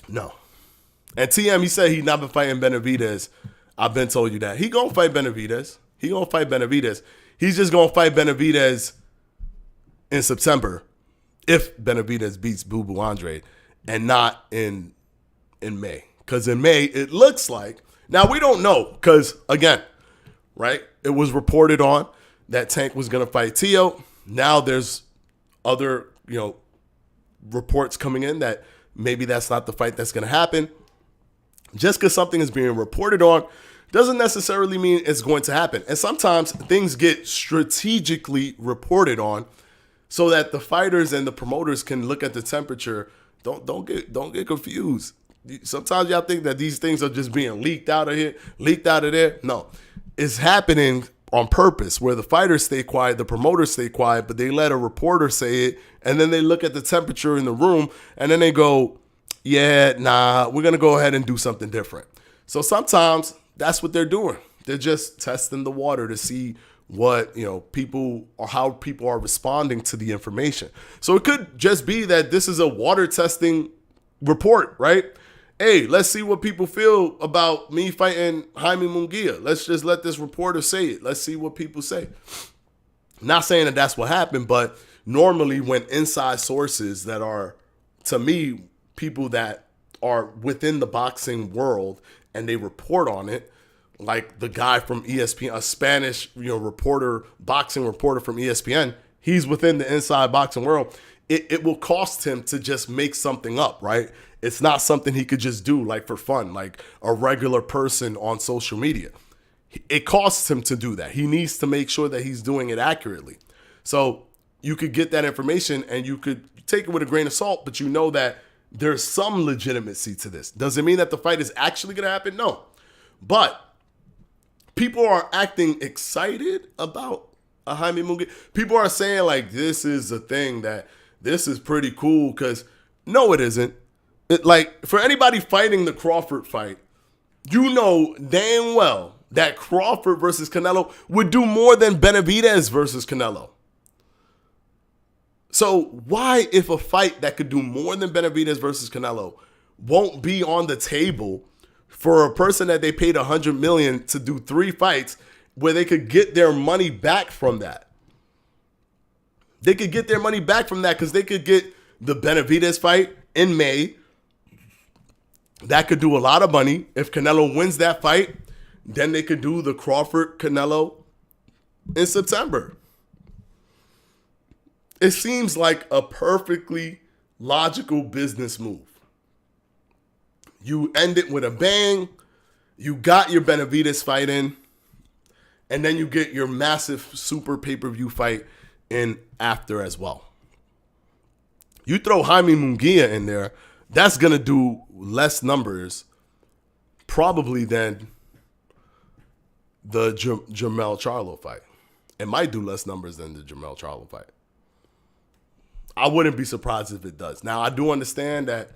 No. And TM, he said he not been fighting Benavidez. I've been told you that. He gonna fight Benavidez. He's just gonna fight Benavidez in September if Benavidez beats Boo Boo Andre and not in May. Because in May, it looks like, now we don't know because, again, right, it was reported on that Tank was going to fight Tio. Now there's other, reports coming in that maybe that's not the fight that's going to happen. Just because something is being reported on doesn't necessarily mean it's going to happen. And sometimes things get strategically reported on so that the fighters and the promoters can look at the temperature. Don't get confused. Sometimes y'all think that these things are just being leaked out of here, leaked out of there. No, it's happening on purpose where the fighters stay quiet, the promoters stay quiet, but they let a reporter say it, and then they look at the temperature in the room, and then they go, yeah, nah, we're going to go ahead and do something different. So sometimes that's what they're doing. They're just testing the water to see what, people or how people are responding to the information. So it could just be that this is a water testing report, right? Hey, let's see what people feel about me fighting Jaime Munguia. Let's just let this reporter say it. Let's see what people say. Not saying that that's what happened, but normally when inside sources that are, to me, people that are within the boxing world and they report on it, like the guy from ESPN, a Spanish, reporter, boxing reporter from ESPN, he's within the inside boxing world. It will cost him to just make something up, right? It's not something he could just do like for fun, like a regular person on social media. It costs him to do that. He needs to make sure that he's doing it accurately. So you could get that information and you could take it with a grain of salt, but you know that there's some legitimacy to this. Does it mean that the fight is actually going to happen? No. But people are acting excited about a Jaime Munguia. People are saying like this is a thing that this is pretty cool because no, it isn't. Like for anybody fighting the Crawford fight, you know damn well that Crawford versus Canelo would do more than Benavidez versus Canelo. So why, if a fight that could do more than Benavidez versus Canelo won't be on the table for a person that they paid $100 million to do 3 fights where they could get their money back from that? They could get their money back from that because they could get the Benavidez fight in May. That could do a lot of money. If Canelo wins that fight, then they could do the Crawford-Canelo in September. It seems like a perfectly logical business move. You end it with a bang. You got your Benavidez fight in. And then you get your massive super pay-per-view fight in after as well. You throw Jaime Munguia in there, that's going to do less numbers probably than the Jermell Charlo fight. It might do less numbers than the Jermell Charlo fight. I wouldn't be surprised if it does. Now, I do understand that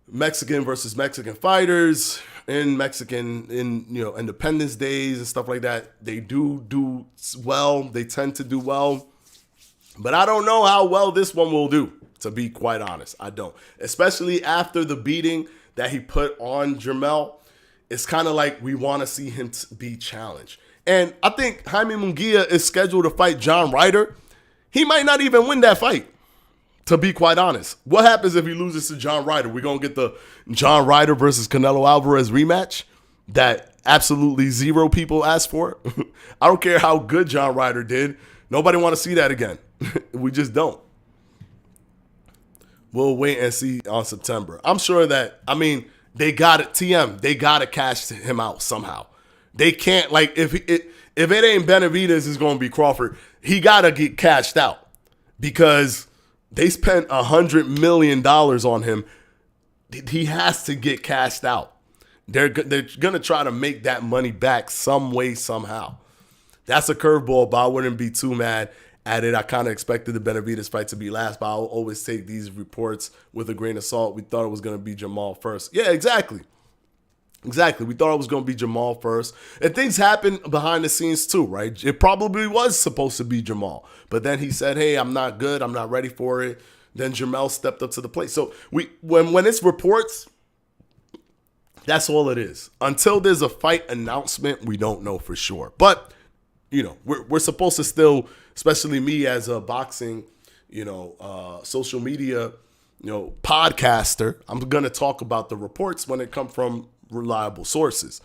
Mexican versus Mexican fighters in Independence Days and stuff like that, they do well. They tend to do well. But I don't know how well this one will do, to be quite honest. I don't. Especially after the beating that he put on Jermell. It's kind of like we want to see him be challenged. And I think Jaime Munguia is scheduled to fight John Ryder. He might not even win that fight, to be quite honest. What happens if he loses to John Ryder? We're going to get the John Ryder versus Canelo Alvarez rematch that absolutely zero people asked for. I don't care how good John Ryder did. Nobody want to see that again. We just don't. We'll wait and see on September. I'm sure that, they got it. TM, they got to cash him out somehow. They can't, if it ain't Benavidez, it's going to be Crawford. He got to get cashed out because they spent $100 million on him. He has to get cashed out. They're going to try to make that money back some way, somehow. That's a curveball, but I wouldn't be too mad at it. I kind of expected the Benavidez fight to be last, but I'll always take these reports with a grain of salt. We thought it was going to be Jamal first. Yeah, exactly. Exactly. We thought it was going to be Jamal first. And things happen behind the scenes too, right? It probably was supposed to be Jamal. But then he said, hey, I'm not good. I'm not ready for it. Then Jamel stepped up to the plate. So when it's reports, That's all it is. Until there's a fight announcement, we don't know for sure. But, we're supposed to still, especially me as a boxing, social media, podcaster, I'm going to talk about the reports when it come from reliable sources.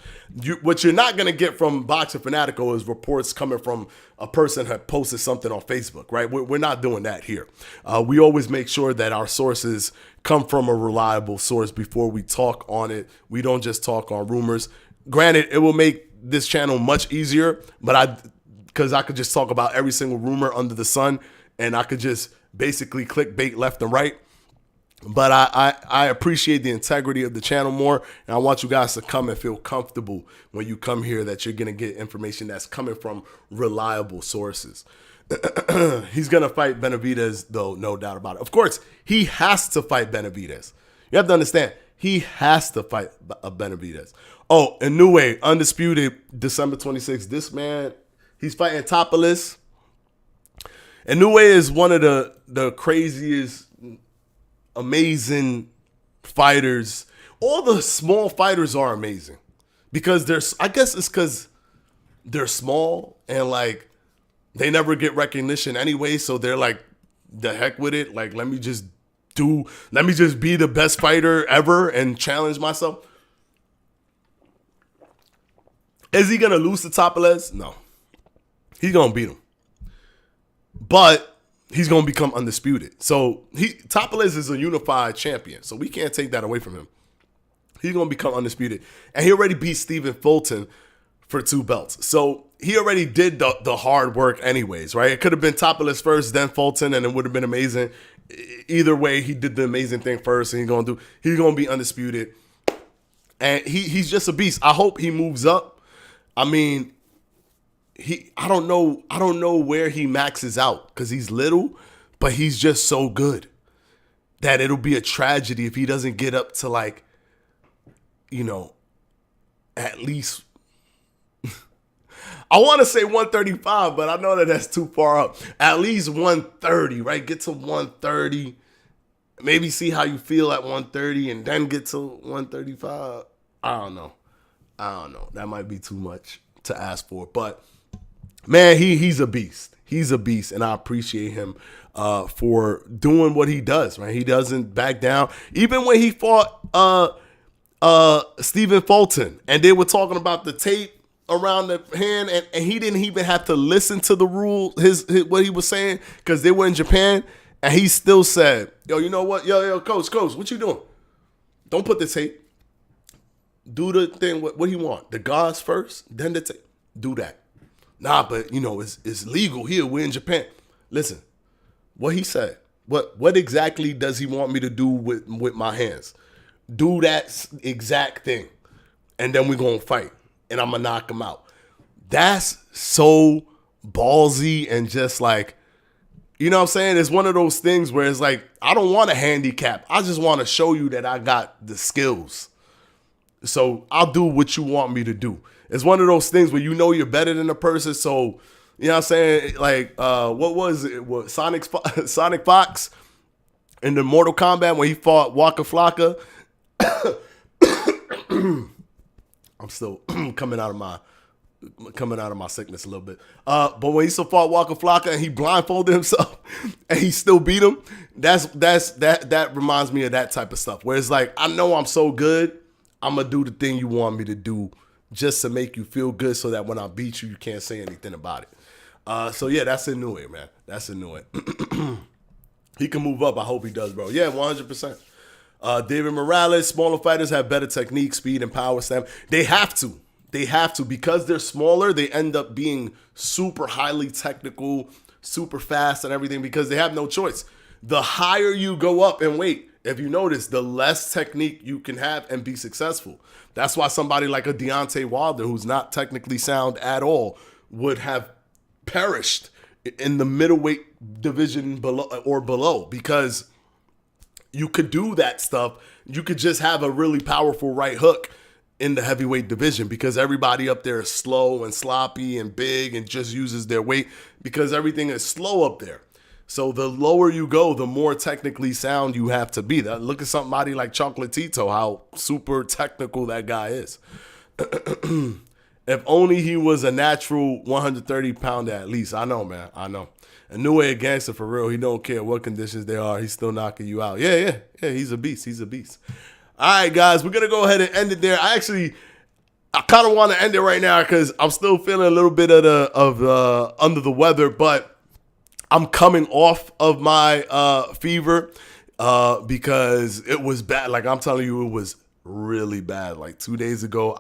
What you're not going to get from Boxing Fanatico is reports coming from a person who had posted something on Facebook, right? We're not doing that here. We always make sure that our sources come from a reliable source before we talk on it. We don't just talk on rumors. Granted, it will make this channel much easier, because I could just talk about every single rumor under the sun, and I could just basically clickbait left and right. But I appreciate the integrity of the channel more, and I want you guys to come and feel comfortable when you come here that you're going to get information that's coming from reliable sources. He's going to fight Benavidez, though, no doubt about it. Of course, he has to fight Benavidez. You have to understand, he has to fight Benavidez. Oh, Inoue, undisputed, December 26th. This man, he's fighting Topless. Inoue is one of the craziest, amazing fighters. All the small fighters are amazing because I guess it's because they're small and like they never get recognition anyway. So they're like, the heck with it. Like, let me just be the best fighter ever and challenge myself. Is he going to lose to Topless? No. He's going to beat him. But he's going to become undisputed. So Topless is a unified champion. So we can't take that away from him. He's going to become undisputed. And he already beat Stephen Fulton for 2 belts. So he already did the hard work anyways, right? It could have been Topless first, then Fulton, and it would have been amazing. Either way, he did the amazing thing first, and he's going to be undisputed. And he's just a beast. I hope he moves up. I mean, I don't know where he maxes out because he's little, but he's just so good that it'll be a tragedy if he doesn't get up to like, at least, I want to say 135, but I know that that's too far up. At least 130, right? Get to 130. Maybe see how you feel at 130 and then get to 135. I don't know. That might be too much to ask for, but man, he's a beast. He's a beast, and I appreciate him for doing what he does, right? He doesn't back down. Even when he fought Stephen Fulton, and they were talking about the tape around the hand, and he didn't even have to listen to the rule, his what he was saying, because they were in Japan, and he still said, yo, you know what? Yo, coach, what you doing? Don't put the tape. Do the thing, what he want? The guards first, then the tape. Do that. Nah, but it's legal here. We're in Japan. Listen, what he said. What exactly does he want me to do with my hands? Do that exact thing, and then we're gonna fight, and I'm gonna knock him out. That's so ballsy and just like, you know what I'm saying? It's one of those things where it's like, I don't want a handicap. I just want to show you that I got the skills. So I'll do what you want me to do. It's one of those things where you're better than the person. So, you know what I'm saying? Like, what was it? What, Sonic Fox in the Mortal Kombat when he fought Waka Flocka? I'm still coming out of my sickness a little bit. But when he still fought Waka Flocka and he blindfolded himself and he still beat him, that reminds me of that type of stuff. Where it's like, I know I'm so good, I'm going to do the thing you want me to do just to make you feel good so that when I beat you, you can't say anything about it. So, yeah, that's Inoue, man. That's Inoue. He can move up. I hope he does, bro. Yeah, 100%. David Morales, smaller fighters have better technique, speed, and power stamina. They have to. Because they're smaller, they end up being super highly technical, super fast and everything because they have no choice. The higher you go up in weight, if you notice, the less technique you can have and be successful. That's why somebody like a Deontay Wilder, who's not technically sound at all, would have perished in the middleweight division below because you could do that stuff. You could just have a really powerful right hook in the heavyweight division because everybody up there is slow and sloppy and big and just uses their weight because everything is slow up there. So the lower you go, the more technically sound you have to be. Look at somebody like Chocolatito, how super technical that guy is. If only he was a natural 130 pounder at least. I know, man. I know. A new way gangster for real. He don't care what conditions they are. He's still knocking you out. Yeah. He's a beast. He's a beast. All right, guys. We're going to go ahead and end it there. I kind of want to end it right now because I'm still feeling a little bit of under the weather, but I'm coming off of my fever because it was bad. Like I'm telling you, it was really bad. Like 2 days ago,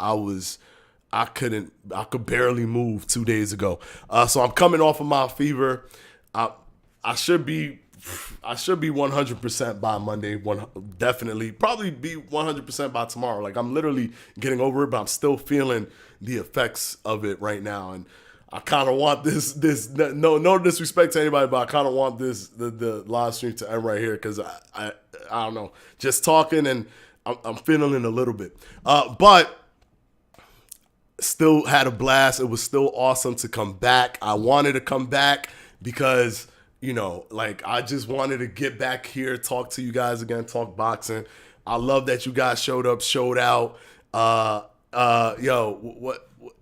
I could barely move 2 days ago. So I'm coming off of my fever. I should be 100% by Monday. Definitely, probably be 100% by tomorrow. Like I'm literally getting over it, but I'm still feeling the effects of it right now. And I kind of want this. No disrespect to anybody, but I kind of want the live stream to end right here because I don't know. Just talking and I'm feeling it a little bit, but. Still had a blast. It was still awesome to come back. I wanted to come back because, I just wanted to get back here, talk to you guys again, talk boxing. I love that you guys showed up, showed out.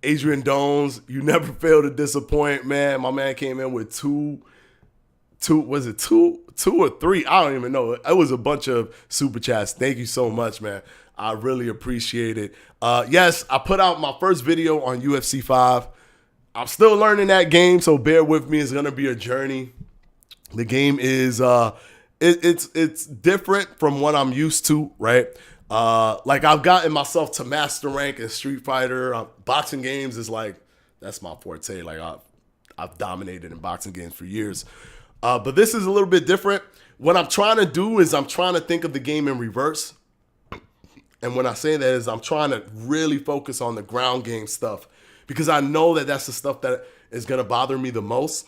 Adrian Dones, you never fail to disappoint, man. My man came in with two or three? I don't even know. It was a bunch of super chats. Thank you so much, man. I really appreciate it. Yes, I put out my first video on UFC 5. I'm still learning that game, so bear with me. It's gonna be a journey. The game is it's different from what I'm used to, right? Like I've gotten myself to master rank in Street Fighter. Boxing games is like that's my forte. Like I've dominated in boxing games for years. But this is a little bit different. What I'm trying to do is I'm trying to think of the game in reverse. And when I say that is I'm trying to really focus on the ground game stuff because I know that that's the stuff that is going to bother me the most.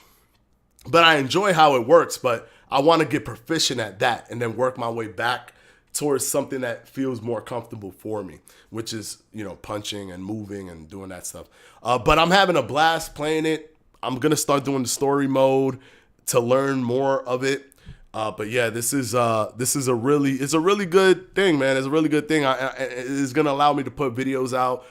But I enjoy how it works, but I want to get proficient at that and then work my way back towards something that feels more comfortable for me, which is, punching and moving and doing that stuff. But I'm having a blast playing it. I'm going to start doing the story mode to learn more of it. But yeah, this is a really good thing, man. It's a really good thing. It's gonna allow me to put videos out,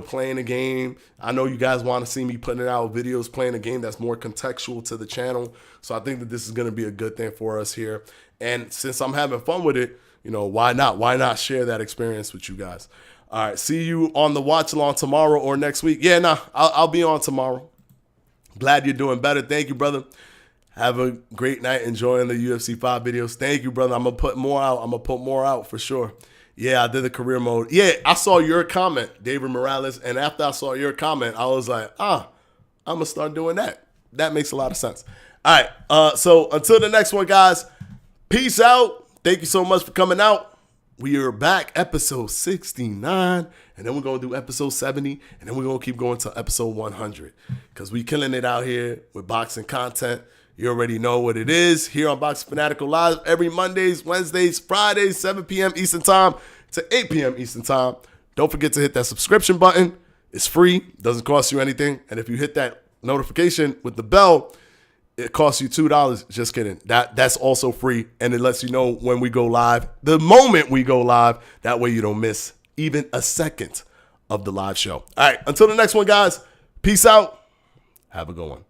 playing a game. I know you guys want to see me putting out videos playing a game that's more contextual to the channel. So I think that this is gonna be a good thing for us here. And since I'm having fun with it, why not? Why not share that experience with you guys? All right, see you on the watch along tomorrow or next week. Yeah, I'll be on tomorrow. Glad you're doing better. Thank you, brother. Have a great night enjoying the UFC 5 videos. Thank you, brother. I'm going to put more out for sure. Yeah, I did the career mode. Yeah, I saw your comment, David Morales. And after I saw your comment, I was like, I'm going to start doing that. That makes a lot of sense. All right. So until the next one, guys, peace out. Thank you so much for coming out. We are back, episode 69. And then we're going to do episode 70. And then we're going to keep going to episode 100. Because we killing it out here with boxing content. You already know what it is here on Boxing Fanatical Live every Mondays, Wednesdays, Fridays, 7 p.m. Eastern Time to 8 p.m. Eastern Time. Don't forget to hit that subscription button. It's free. Doesn't cost you anything. And if you hit that notification with the bell, it costs you $2. Just kidding. That's also free. And it lets you know when we go live, the moment we go live. That way you don't miss even a second of the live show. All right. Until the next one, guys. Peace out. Have a good one.